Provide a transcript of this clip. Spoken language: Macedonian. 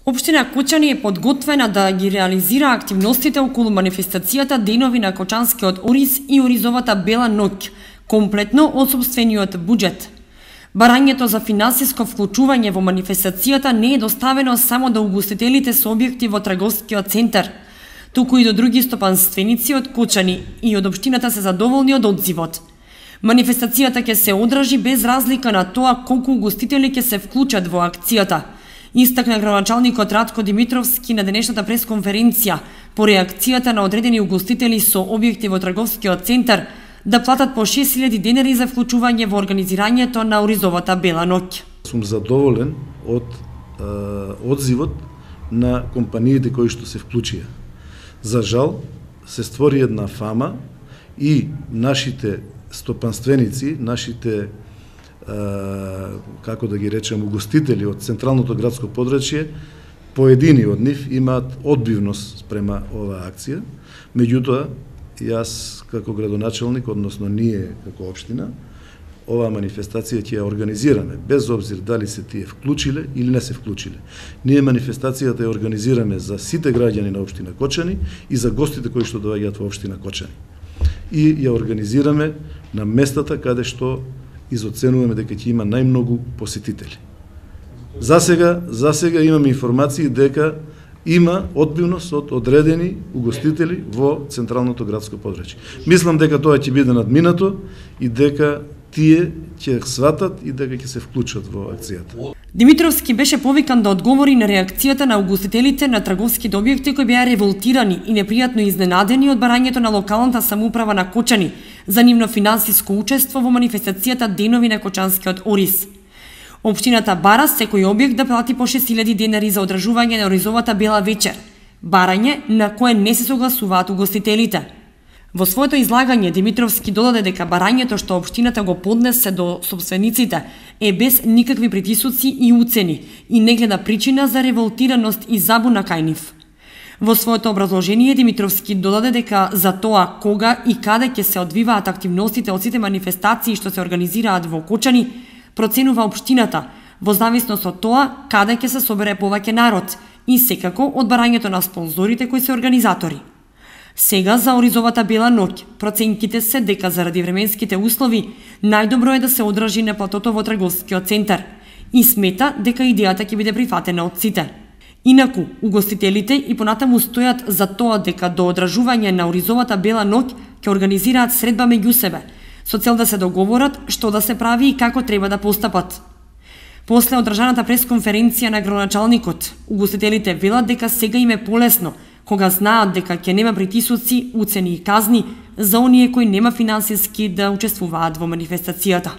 Општина Кочани е подготвена да ги реализира активностите околу манифестацијата Денови на Кочанскиот ориз и оризовата Бела ноќ, комплетно од сопствениот буџет. Барањето за финансиско вклучување во манифестацијата не е доставено само до угостителите со објекти во трговскиот центар, туку и до други стопанственици од Кочани и од општината се задоволни од одзивот. Манифестацијата ќе се одржи без разлика на тоа колку угостители ќе се вклучат во акцијата, истакна градоначалникот Радко Димитровски на денешната пресконференција по реакцијата на одредени угостители со објекти во трговскиот центар да платат по 6000 денари за вклучување во организирањето на оризовата Бела ноќ. Сум задоволен од одзивот на компаниите кои што се вклучија. За жал, се створи една фама и нашите стопанственици, нашите како да ги речем, угостители од централното градско подрачје, поедини од нив имаат одбивност спрема оваа акција. Меѓутоа, јас како градоначалник, односно ние како општина, оваа манифестација ќе ја организираме, без обзир дали се тие вклучиле или не се вклучиле. Ние манифестацијата ја организираме за сите граѓани на општина Кочани и за гостите кои што доаѓаат во општина Кочани. И ја организираме на местата каде што изоценуваме дека ќе има најмногу посетители. За сега имаме информации дека има одбивност од одредени угостители во централното градско подрачје. Мислам дека тоа ќе биде надминато и дека тие ќе сватат и дека ќе се вклучат во акцијата. Димитровски беше повикан да одговори на реакцијата на угостителите на трговските објекти кои беа револтирани и непријатно изненадени од барањето на локалната самоуправа на Кочани за нивно финансиско учество во манифестацијата Денови на Кочанскиот ориз. Општината бара секој објект да плати по 6000 денари за одржување на оризовата Бела вечер, барање на кое не се согласуваат угостителите. Во своето излагање Димитровски додаде дека барањето што општината го поднесе до сопствениците е без никакви притисоци и уцени и не гледа причина за револтираност и забуна кај нив. Во своето образложение Димитровски додаде дека за тоа кога и каде ќе се одвиваат активностите од сите манифестации што се организираат во Кочани, проценува општината во зависност од тоа каде ќе се собере повеќе народ и секако од барањето на спонзорите кои се организатори. Сега за оризовата Бела ноќ проценките се дека заради временските услови најдобро е да се одржи на платото во трговскиот центар и смета дека идејата ќе биде прифатена од сите. Инаку, угостителите и понатаму стојат за тоа дека до одржување на оризовата Бела ноќ ќе организираат средба меѓу себе, со цел да се договорат што да се прави и како треба да постапат. После одржаната пресконференција на градоначалникот, угостителите велат дека сега им е полесно, кога знаат дека ќе нема притисоци, уцени и казни за оние кои нема финансиски да учествуваат во манифестацијата.